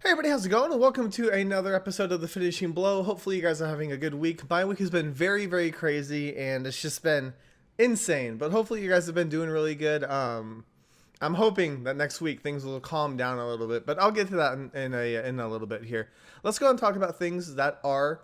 Hey everybody, how's it going? And welcome to another episode of The Finishing Blow. Hopefully you guys are having a good week. My week has been very, very crazy and it's just been insane. But hopefully you guys have been doing really good. I'm hoping that next week things will calm down a little bit, but I'll get to that in a little bit here. Let's go and talk about things that are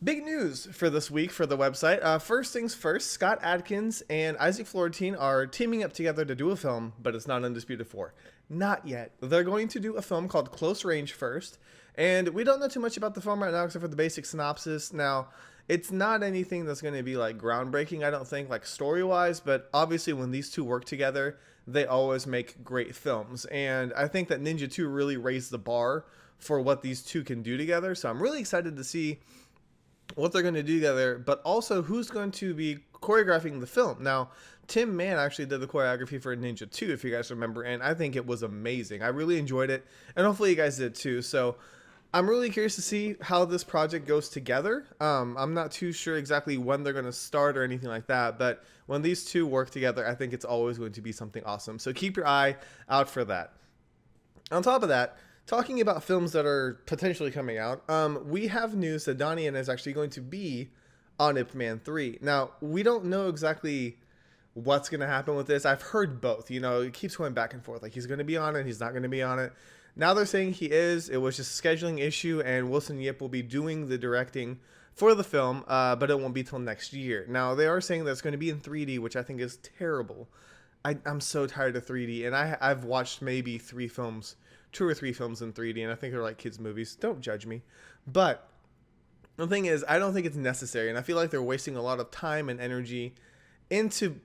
big news for this week for the website. First things first, Scott Adkins and Isaac Florentine are teaming up together to do a film, but it's not Undisputed 4. Not yet. They're going to do a film called Close Range first, and we don't know too much about the film right now except for the basic synopsis. Now, it's not anything that's going to be like groundbreaking, I don't think, like story-wise, but obviously when these two work together, they always make great films. And I think that Ninja 2 really raised the bar for what these two can do together, so I'm really excited to see what they're going to do together, but also who's going to be choreographing the film. Now, Tim Mann actually did the choreography for Ninja 2, if you guys remember, and I think it was amazing. I really enjoyed it, and hopefully you guys did too. So I'm really curious to see how this project goes together. I'm not too sure exactly when they're going to start or anything like that, but when these two work together, I think it's always going to be something awesome. So keep your eye out for that. On top of that, talking about films that are potentially coming out, we have news that Donnie Yen is actually going to be on Ip Man 3. Now, we don't know exactly what's going to happen with this. I've heard both. You know, it keeps going back and forth. Like, he's going to be on it, he's not going to be on it. Now they're saying he is. It was just a scheduling issue, and Wilson Yip will be doing the directing for the film, but it won't be till next year. Now, they are saying that it's going to be in 3D, which I think is terrible. I'm so tired of 3D, and I've watched maybe 2 or 3 films in 3D, and I think they're like kids' movies. Don't judge me. But the thing is, I don't think it's necessary, and I feel like they're wasting a lot of time and energy into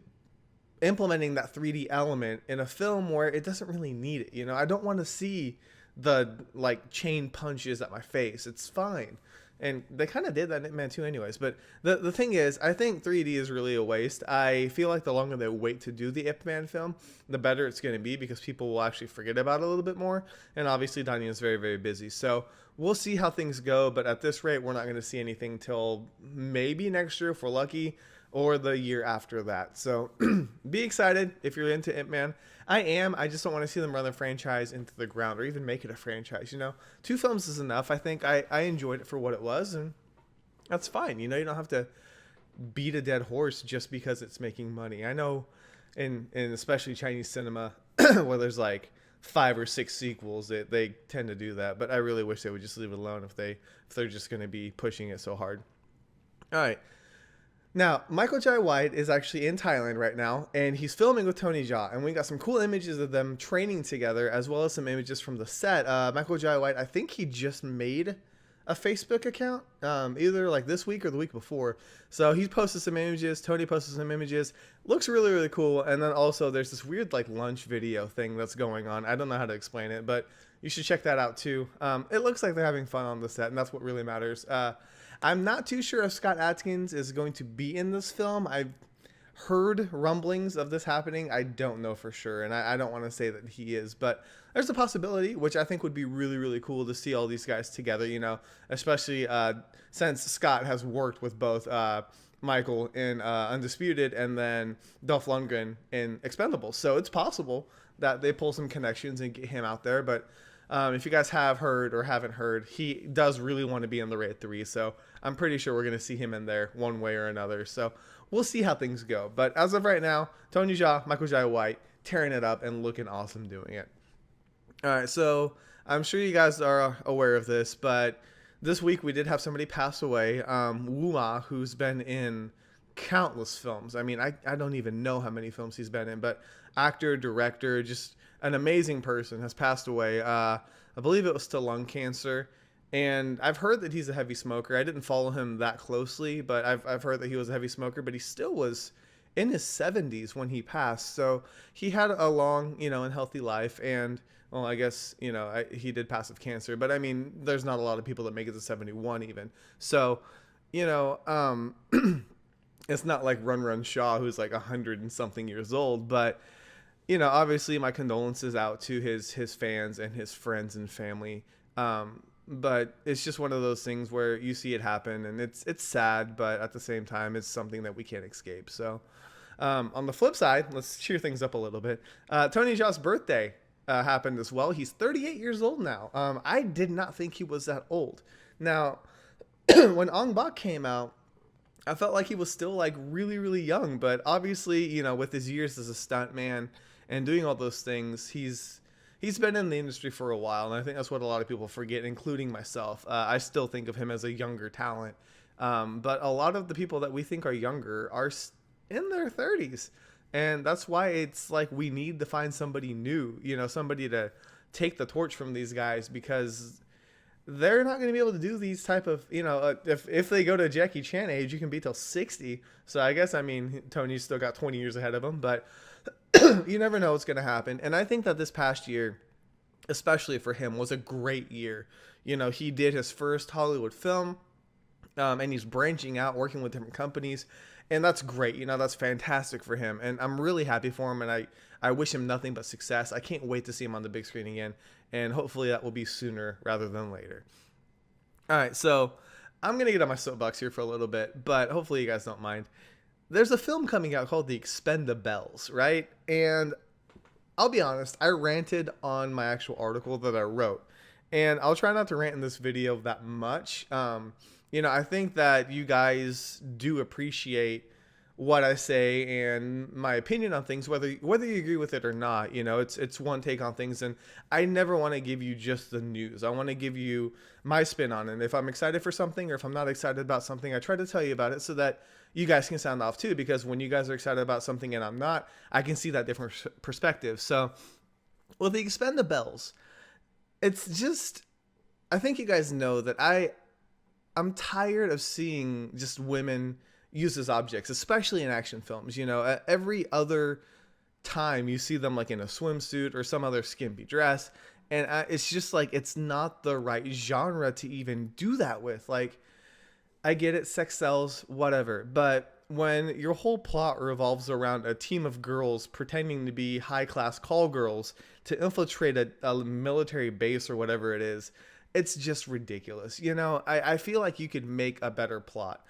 implementing that 3D element in a film where it doesn't really need it. You know, I don't want to see the like chain punches at my face. It's fine. And they kind of did that in Ip Man 2 anyways. But the thing is, I think 3D is really a waste. I feel like the longer they wait to do the Ip Man film, the better it's going to be because people will actually forget about it a little bit more. And obviously, Donnie is very, very busy. So we'll see how things go. But at this rate, we're not going to see anything till maybe next year if we're lucky, or the year after that. So be excited if you're into Ip Man. I am. I just don't want to see them run the franchise into the ground or even make it a franchise. You know, 2 films is enough. I think I enjoyed it for what it was, and that's fine. You know, you don't have to beat a dead horse just because it's making money. I know in especially Chinese cinema where there's like 5 or 6 sequels, they tend to do that. But I really wish they would just leave it alone if they're just going to be pushing it so hard. All right. Now, Michael Jai White is actually in Thailand right now, and he's filming with Tony Jaa, and we got some cool images of them training together, as well as some images from the set. Michael Jai White, I think he just made a Facebook account, either like this week or the week before. So he's posted some images, Tony posted some images. Looks really, really cool. And then also there's this weird like lunch video thing that's going on. I don't know how to explain it, but you should check that out too. It looks like they're having fun on the set, and that's what really matters. I'm not too sure if Scott Adkins is going to be in this film. I've heard rumblings of this happening. I don't know for sure, and I don't want to say that he is, but there's a possibility, which I think would be really, really cool to see all these guys together, you know, especially since Scott has worked with both Michael in Undisputed and then Dolph Lundgren in Expendables. So it's possible that they pull some connections and get him out there, but if you guys have heard or haven't heard, he does really want to be in the Raid 3, so I'm pretty sure we're going to see him in there one way or another. So we'll see how things go. But as of right now, Tony Jaa, Michael Jai White, tearing it up and looking awesome doing it. All right, so I'm sure you guys are aware of this, but this week we did have somebody pass away, Mwah, who's been in countless films. I mean, I don't even know how many films he's been in, but actor, director, just an amazing person, has passed away. I believe it was to lung cancer, and I've heard that he's a heavy smoker. I didn't follow him that closely, but I've heard that he was a heavy smoker, but he still was in his 70s when he passed. So he had a long, you know, and healthy life, and well, I guess, you know, he did pass of cancer, but I mean, there's not a lot of people that make it to 71 even. So, you know, it's not like Run Shaw, who's like 100 and something years old, but you know, obviously my condolences out to his fans and his friends and family. But it's just one of those things where you see it happen, and it's sad, but at the same time, it's something that we can't escape. So on the flip side, let's cheer things up a little bit. Tony Jaa's birthday happened as well. He's 38 years old now. I did not think he was that old. Now, when Ong Bak came out, I felt like he was still like really, really young, but obviously, with his years as a stuntman and doing all those things, he's been in the industry for a while, and I think that's what a lot of people forget, including myself. I still think of him as a younger talent, but a lot of the people that we think are younger are in their 30s, and that's why it's like we need to find somebody new, somebody to take the torch from these guys, because they're not going to be able to do these type of, if they go to Jackie Chan age, you can be till 60. So I guess, Tony's still got 20 years ahead of him, but you never know what's going to happen. And I think that this past year, especially for him, was a great year. He did his first Hollywood film, and he's branching out, working with different companies. And that's great. That's fantastic for him. And I'm really happy for him. And I wish him nothing but success. I can't wait to see him on the big screen again. And hopefully that will be sooner rather than later. All right, so I'm going to get on my soapbox here for a little bit, but hopefully you guys don't mind. There's a film coming out called The Expendables, right? And I'll be honest, I ranted on my actual article that I wrote. And I'll try not to rant in this video that much. I think that you guys do appreciate what I say and my opinion on things, whether you agree with it or not. It's one take on things, and I never want to give you just the news. I want to give you my spin on it. If I'm excited for something or if I'm not excited about something, I try to tell you about it so that you guys can sound off too, because when you guys are excited about something and I'm not, I can see that different perspective. So with The Expendables, it's just, I think you guys know that I'm tired of seeing just women used as objects, especially in action films. Every other time you see them like in a swimsuit or some other skimpy dress, and it's just like, it's not the right genre to even do that with. Like, I get it, sex sells, whatever, but when your whole plot revolves around a team of girls pretending to be high-class call girls to infiltrate a military base or whatever it is, it's just ridiculous. I feel like you could make a better plot.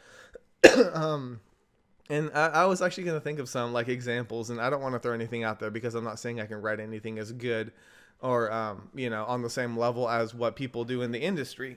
And I was actually going to think of some like examples, and I don't want to throw anything out there because I'm not saying I can write anything as good or, on the same level as what people do in the industry.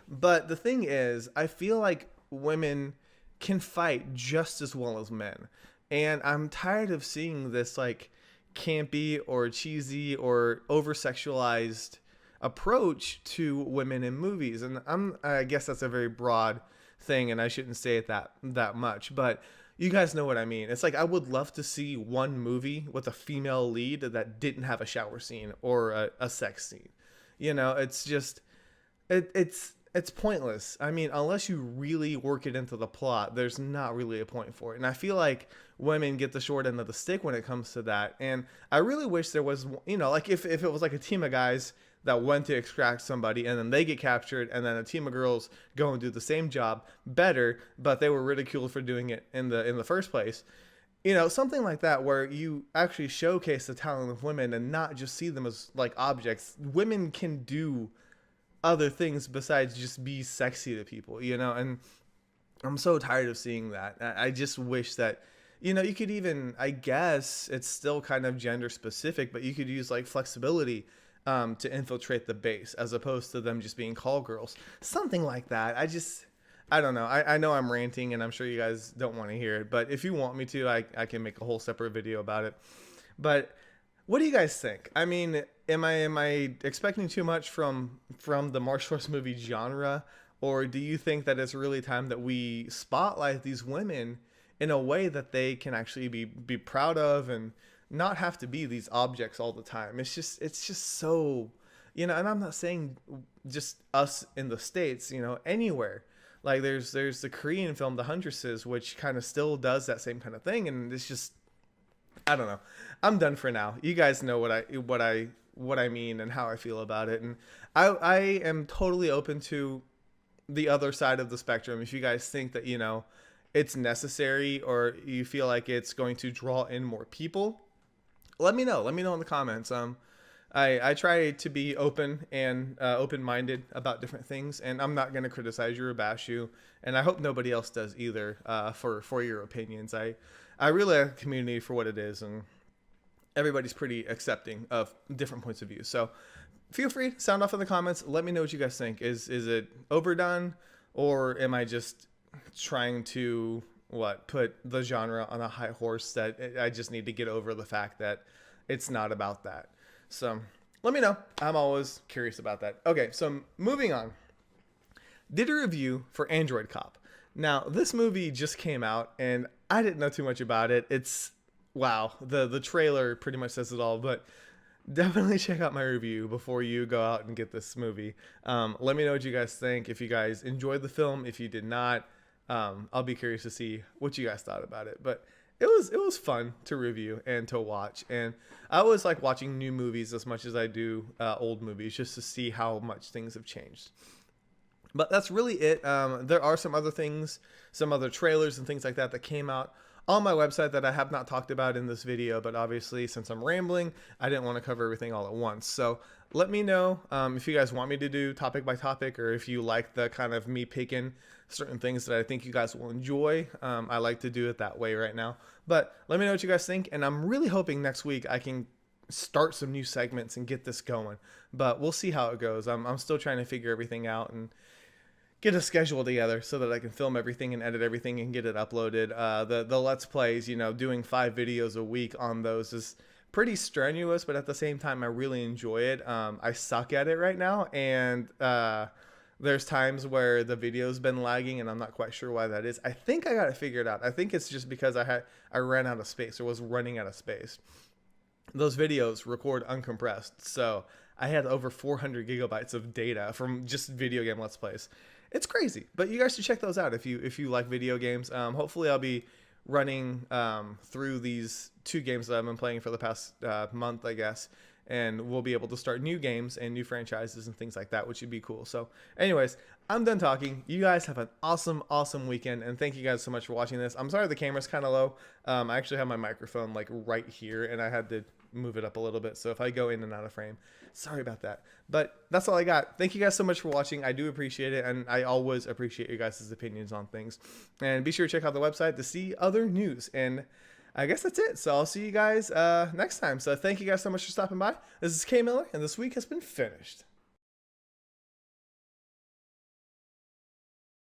But the thing is, I feel like women can fight just as well as men. And I'm tired of seeing this like campy or cheesy or over-sexualized approach to women in movies. And I guess that's a very broad thing, and I shouldn't say it that much, but you guys know what I mean. It's like, I would love to see one movie with a female lead that didn't have a shower scene or a sex scene. It's just, it's pointless. Unless you really work it into the plot, there's not really a point for it. And I feel like women get the short end of the stick when it comes to that. And I really wish there was, like if it was like a team of guys that went to extract somebody and then they get captured and then a team of girls go and do the same job better, but they were ridiculed for doing it in the first place. Something like that, where you actually showcase the talent of women and not just see them as like objects. Women can do other things besides just be sexy to people, and I'm so tired of seeing that. I just wish that, you could even, I guess it's still kind of gender specific, but you could use like flexibility to infiltrate the base as opposed to them just being call girls, something like that. I don't know. I know I'm ranting and I'm sure you guys don't want to hear it, but if you want me to, I can make a whole separate video about it. But what do you guys think? Am I expecting too much from the martial arts movie genre, or do you think that it's really time that we spotlight these women in a way that they can actually be proud of and not have to be these objects all the time? It's just so, and I'm not saying just us in the States, anywhere. Like there's the Korean film, The Huntresses, which kind of still does that same kind of thing. And it's just, I don't know. I'm done for now. You guys know what I mean and how I feel about it. And I am totally open to the other side of the spectrum. If you guys think that, it's necessary or you feel like it's going to draw in more people, let me know. Let me know in the comments. I try to be open and open-minded about different things, and I'm not going to criticize you or bash you, and I hope nobody else does either for your opinions. I really like the community for what it is, and everybody's pretty accepting of different points of view. So feel free to sound off in the comments. Let me know what you guys think. Is it overdone, or am I just trying to put the genre on a high horse that I just need to get over the fact that it's not about that? So let me know. I'm always curious about that. Okay, so moving on. Did a review for Android Cop. Now, this movie just came out, and I didn't know too much about it. It's, wow, the trailer pretty much says it all, but definitely check out my review before you go out and get this movie. Let me know what you guys think. If you guys enjoyed the film, if you did not, I'll be curious to see what you guys thought about it. But it was fun to review and to watch, and I always like watching new movies as much as I do old movies, just to see how much things have changed. But that's really it. There are some other things, some other trailers and things like that came out on my website that I have not talked about in this video, but obviously since I'm rambling, I didn't want to cover everything all at once. So let me know if you guys want me to do topic by topic, or if you like the kind of me picking certain things that I think you guys will enjoy. I like to do it that way right now. But let me know what you guys think, and I'm really hoping next week I can start some new segments and get this going. But we'll see how it goes. I'm still trying to figure everything out and get a schedule together so that I can film everything and edit everything and get it uploaded. The Let's Plays, doing 5 videos a week on those is pretty strenuous, but at the same time, I really enjoy it. I suck at it right now, and there's times where the video's been lagging, and I'm not quite sure why that is. I think I got it figured out. I think it's just because I ran out of space, or was running out of space. Those videos record uncompressed, so I had over 400 gigabytes of data from just video game Let's Plays. It's crazy, but you guys should check those out if you like video games. Hopefully I'll be running through these 2 games that I've been playing for the past month, I guess, and we'll be able to start new games and new franchises and things like that, which would be cool. So anyways, I'm done talking. You guys have an awesome weekend, and thank you guys so much for watching this. I'm sorry the camera's kind of low. I actually have my microphone like right here, and I had to move it up a little bit, so if I go in and out of frame, sorry about that. But that's all I got. Thank you guys so much for watching. I do appreciate it, and I always appreciate you guys' opinions on things. And be sure to check out the website to see other news. And I guess that's it. So I'll see you guys next time. So thank you guys so much for stopping by. This is K Miller, and this week has been finished.